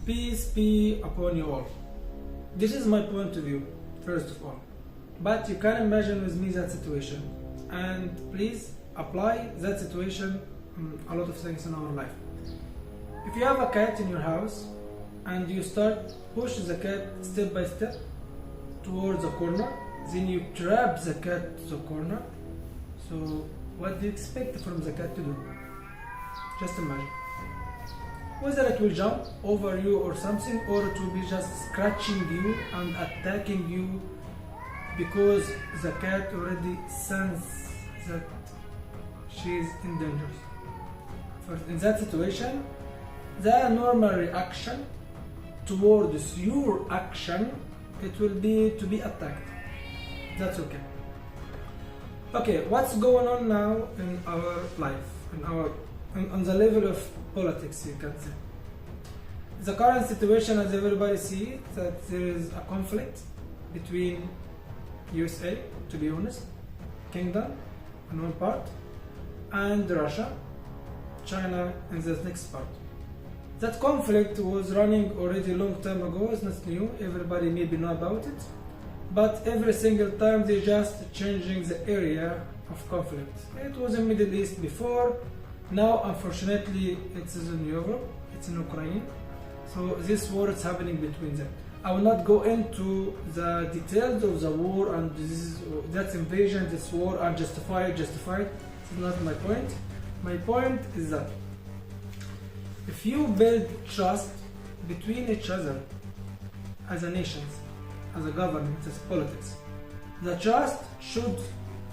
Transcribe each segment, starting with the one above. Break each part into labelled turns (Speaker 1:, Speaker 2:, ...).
Speaker 1: Peace be upon you all. This is my point of view, first of all. But you can imagine with me that situation. And please apply that situation in a lot of things in our life. If you have a cat in your house and you start push the cat step by step towards a corner, then you trap the cat to the corner. So what do you expect from the cat to do? Just imagine. Whether it will jump over you or something, or it will be just scratching you and attacking you because the cat already senses that she is in danger. In that situation, the normal reaction towards your action, it will be to be attacked. That's okay. Okay, what's going on now in our life, on the level of politics, you can say. The current situation, as everybody sees, that there is a conflict between USA, to be honest, Kingdom in one part, and Russia, China in the next part. That conflict was running already a long time ago, it's not new, everybody maybe know about it, but every single time they just changing the area of conflict. It was in Middle East before, now unfortunately it is in Europe, it's in Ukraine, so this war is happening between them. I will not go into the details of the war and that invasion, this war, unjustified, justified. This is not my point. My point is that if you build trust between each other as a nations, as a government, as politics, the trust should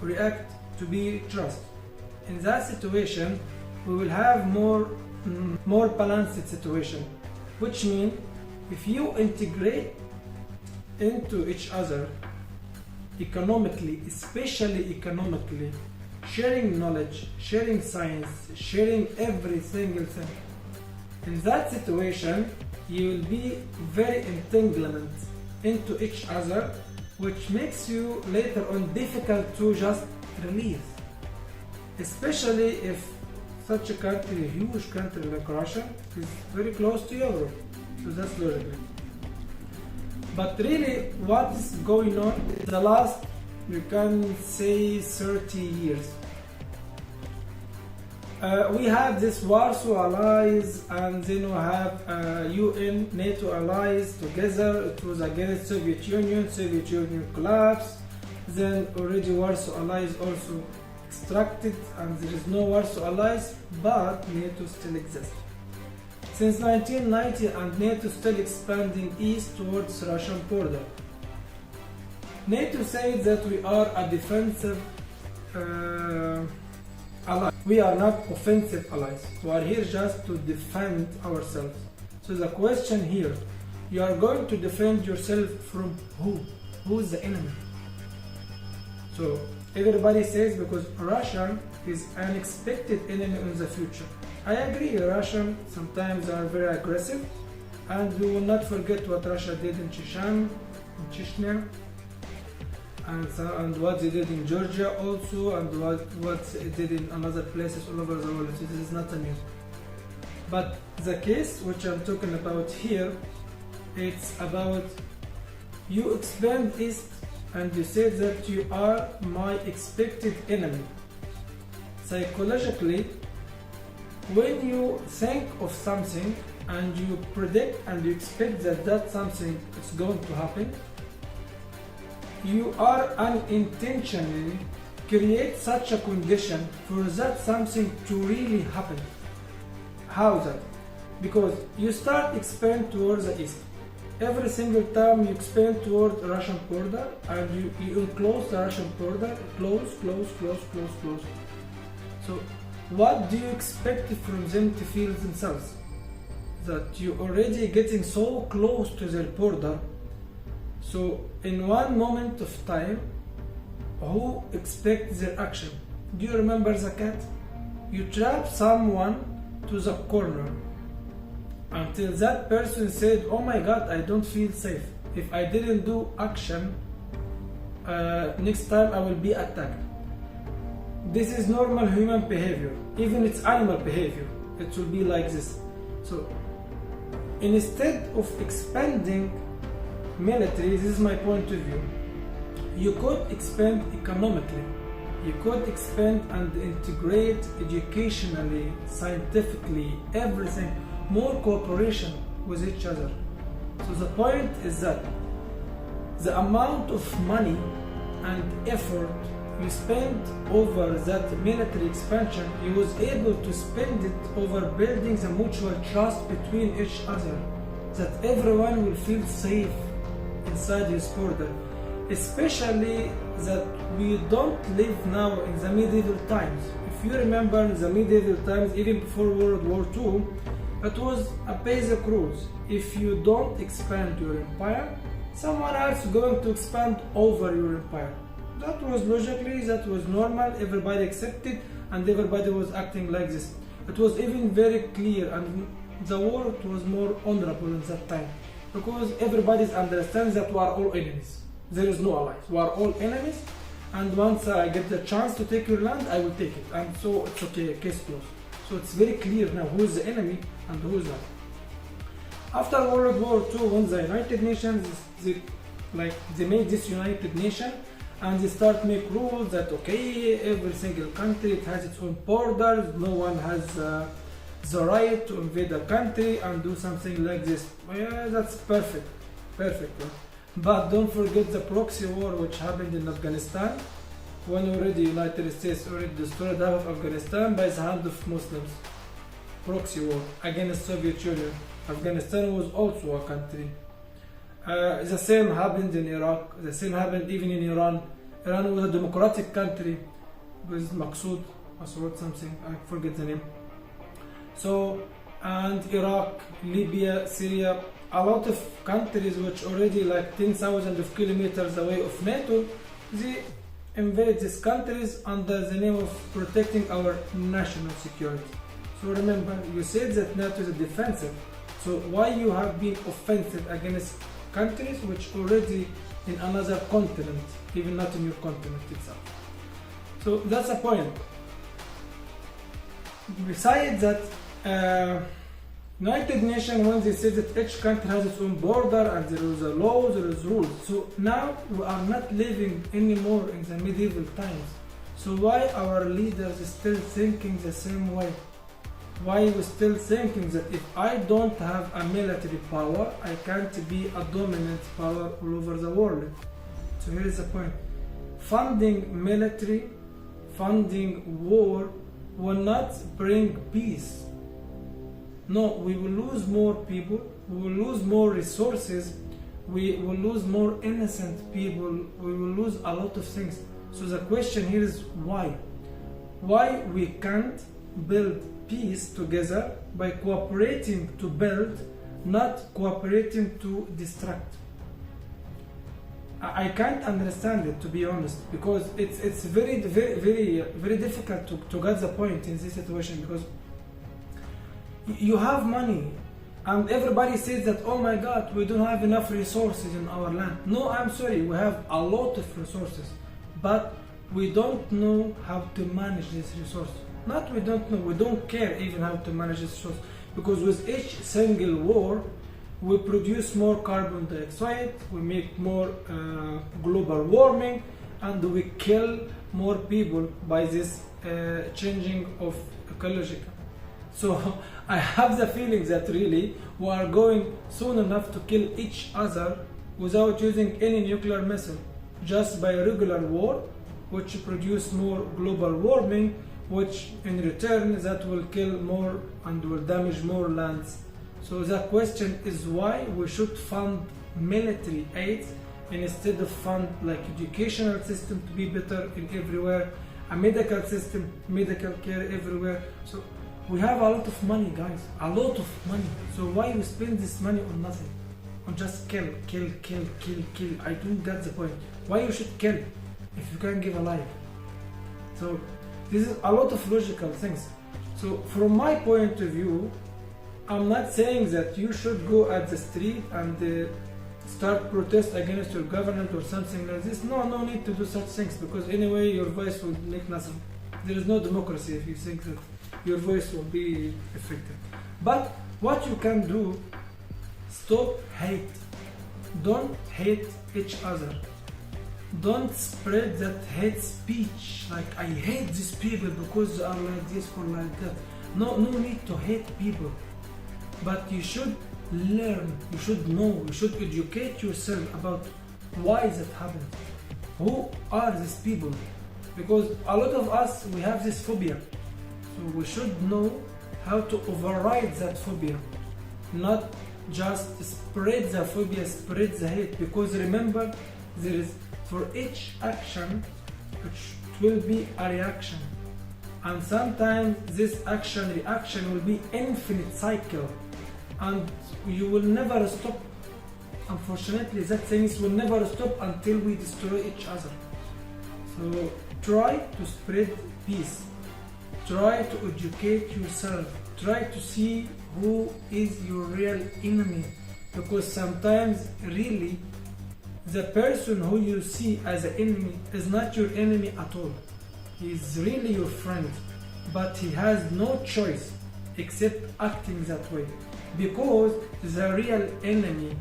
Speaker 1: react to be trust. In that situation, we will have more balanced situation, which means if you integrate into each other economically, especially economically, sharing knowledge, sharing science, sharing every single thing, in that situation you will be very entanglement into each other, which makes you later on difficult to just release, especially if such a country, a huge country like Russia, is very close to Europe. So that's logical. But really, what is going on in the last, we can say, 30 years? We have this Warsaw allies, and then we have UN, NATO allies together. It was against Soviet Union collapsed. Then already Warsaw allies also extracted, and there is no Warsaw allies, but NATO still exists. Since 1990, and NATO still expanding east towards Russian border. NATO says that we are a defensive ally. We are not offensive allies. We are here just to defend ourselves. So the question here, you are going to defend yourself from who? Who is the enemy? So everybody says because Russia is an expected enemy in the future. I agree, Russians sometimes are very aggressive, and we will not forget what Russia did in Chechnya, and what they did in Georgia also, and what they did in other places all over the world. So this is not a news. But the case which I'm talking about here, it's about you expand east and you say that you are my expected enemy. Psychologically, when you think of something and you predict and you expect that something is going to happen, you are unintentionally create such a condition for that something to really happen. How is that? Because you start expand towards the east. Every single time you expand toward the Russian border and you enclose the Russian border, close. So what do you expect from them to feel themselves? That you already getting so close to their border. So in one moment of time, who expects their action? Do you remember the cat? You trap someone to the corner until that person said, oh my god, I don't feel safe. If I didn't do action, next time I will be attacked. This is normal human behavior. Even it's animal behavior, it will be like this. So instead of expanding military, this is my point of view, you could expand economically. You could expand and integrate educationally, scientifically, everything, more cooperation with each other. So the point is that the amount of money and effort you spend over that military expansion, you was able to spend it over building the mutual trust between each other, that everyone will feel safe inside his border. Especially that we don't live now in the medieval times. If you remember in the medieval times, even before World War II, it was a basic rules. If you don't expand your empire, someone else is going to expand over your empire. That was logically, that was normal, everybody accepted, and everybody was acting like this. It was even very clear, and the world was more honorable in that time, because everybody understands that we are all enemies. There is no allies. We are all enemies, and once I get the chance to take your land, I will take it. And so it's okay, case closed. So it's very clear now who is the enemy and who is not. After World War II, when the United Nations, they made this United Nation, and they start make rules that okay, every single country it has its own borders, no one has the right to invade a country and do something like this. Yeah, that's perfect, perfect. But don't forget the proxy war which happened in Afghanistan, when already United States already destroyed half of Afghanistan by the hand of Muslims. Proxy war against Soviet Union. Afghanistan was also a country. The same happened in Iraq, the same happened even in Iran. Iran was a democratic country with Masoud something, I forget the name. So, and Iraq, Libya, Syria, a lot of countries which already like 10,000 of kilometers away of NATO, they invade these countries under the name of protecting our national security. So remember, you said that NATO is a defensive. So why you have been offensive against countries which already in another continent, even not in your continent itself? So that's a point. Besides that, United Nations, when they said that each country has its own border and there is a law, there is rules. So now we are not living anymore in the medieval times. So why our leaders are still thinking the same way? Why we still thinking that if I don't have a military power, I can't be a dominant power all over the world? So here is the point. Funding military, funding war will not bring peace. No, we will lose more people, we will lose more resources, we will lose more innocent people, we will lose a lot of things. So the question here is why? Why we can't build peace together by cooperating to build, not cooperating to destruct? I can't understand it, to be honest, because it's very difficult to get the point in this situation, because you have money and everybody says that, oh my god, we don't have enough resources in our land. No, I'm sorry, we have a lot of resources, but we don't know how to manage this resource. Not we don't know, we don't care even how to manage this resource, because with each single war we produce more carbon dioxide, we make more global warming, and we kill more people by this changing of ecological. So I have the feeling that really we are going soon enough to kill each other without using any nuclear missile, just by regular war, which produce more global warming, which in return that will kill more and will damage more lands. So the question is why we should fund military aid instead of fund like educational system to be better in everywhere, a medical system, medical care everywhere. So we have a lot of money, guys, a lot of money. So why we spend this money on nothing? On just kill. I don't get the point. Why you should kill if you can give a life? So this is a lot of logical things. So from my point of view, I'm not saying that you should go at the street and start protest against your government or something like this. No need to do such things, because anyway your voice will make nothing. There is no democracy if you think that your voice will be effective. But what you can do Stop hate. Don't hate each other. Don't spread that hate speech, like I hate these people because they are like this or like that. No need to hate people. But you should learn, you should know, you should educate yourself about why that happened. Who are these people? Because a lot of us, we have this phobia. So we should know how to override that phobia. Not just spread the phobia, spread the hate. Because remember, there is, for each action, it will be a reaction. And sometimes this reaction will be infinite cycle. And you will never stop. Unfortunately, that things will never stop until we destroy each other. So try to spread peace. Try to educate yourself. Try to see who is your real enemy. Because sometimes really the person who you see as an enemy is not your enemy at all. He is really your friend. But he has no choice except acting that way. Because the real enemy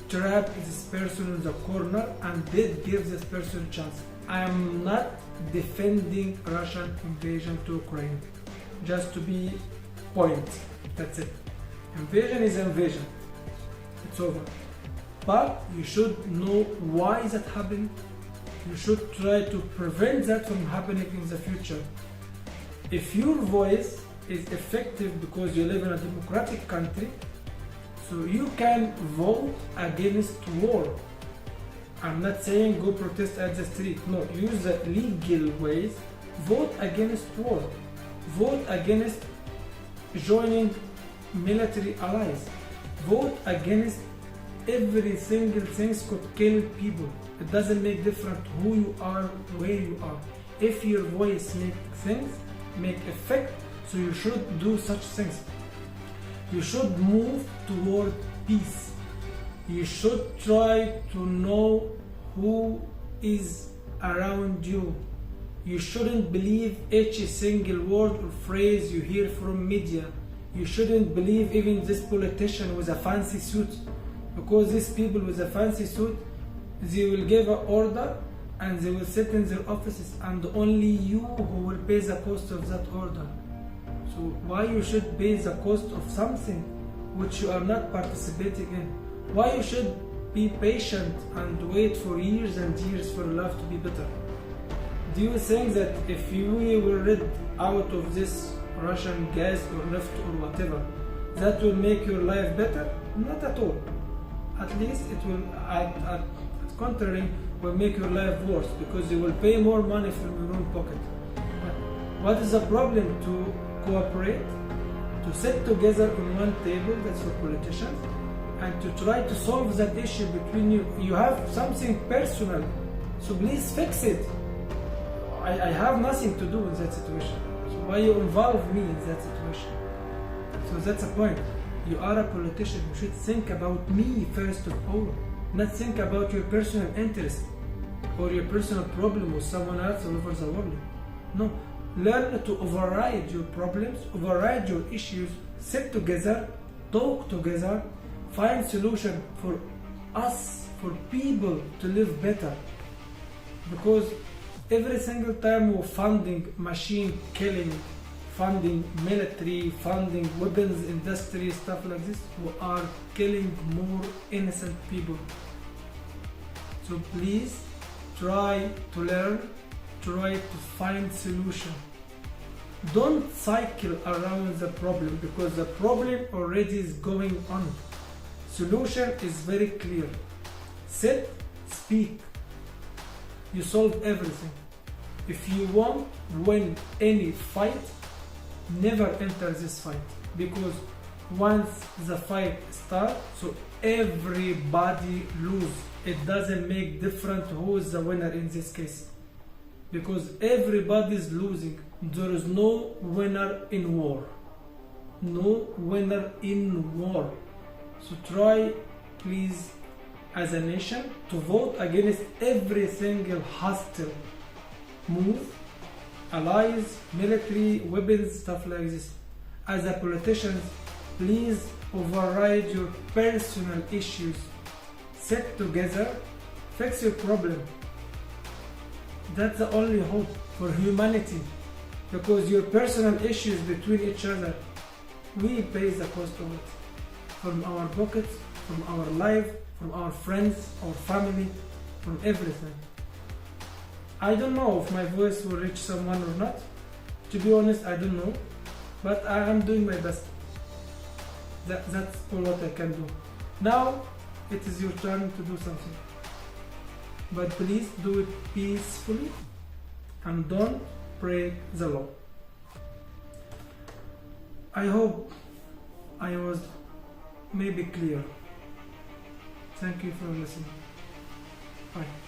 Speaker 1: trapped this person in the corner and did give this person a chance. I am not defending Russian invasion to Ukraine. Just to be point. That's it. Invasion is invasion. It's over. But you should know why that happened. You should try to prevent that from happening in the future. If your voice is effective because you live in a democratic country, so you can vote against war. I'm not saying go protest at the street. No, use the legal ways. Vote against war. Vote against joining military allies. Vote against every single thing could kill people. It doesn't make difference who you are, where you are. If your voice makes things, make effect, so you should do such things. You should move toward peace. You should try to know who is around you. You shouldn't believe each single word or phrase you hear from media. You shouldn't believe even this politician with a fancy suit. Because these people with a fancy suit, they will give an order and they will sit in their offices and only you who will pay the cost of that order. So why you should pay the cost of something which you are not participating in? Why you should be patient and wait for years and years for life to be better? Do you think that if you were rid out of this Russian gas or neft or whatever, that will make your life better? Not at all. At least it will, at contrary, will make your life worse because you will pay more money from your own pocket. What is the problem? To cooperate, to sit together on one table, that's for politicians, and to try to solve that issue between you. You have something personal, so please fix it. I have nothing to do with that situation. So why you involve me in that situation? So that's the point. You are a politician. You should think about me first of all, not think about your personal interest or your personal problem with someone else all over the world. No, learn to override your problems, override your issues, sit together, talk together, find solution for us, for people to live better. Because every single time we're funding machine killing, funding military, funding weapons industry, stuff like this, we are killing more innocent people. So please try to learn, try to find solution. Don't cycle around the problem because the problem already is going on. Solution is very clear. Sit, speak. You solve everything. If you want to win any fight, never enter this fight, because once the fight starts, so everybody lose. It doesn't make difference who is the winner in this case, because everybody is losing. There is no winner in war. No winner in war. So try, please, as a nation, to vote against every single hostile move, allies, military, weapons, stuff like this. As a politician, please override your personal issues. Sit together, fix your problem. That's the only hope for humanity, because your personal issues between each other, we pay the cost of it. From our pockets, from our life, from our friends, our family, from everything. I don't know if my voice will reach someone or not. To be honest, I don't know. But I am doing my best. That's all what I can do. Now, it is your turn to do something. But please do it peacefully and don't break the law. I hope I was maybe clear. Thank you for listening. Bye.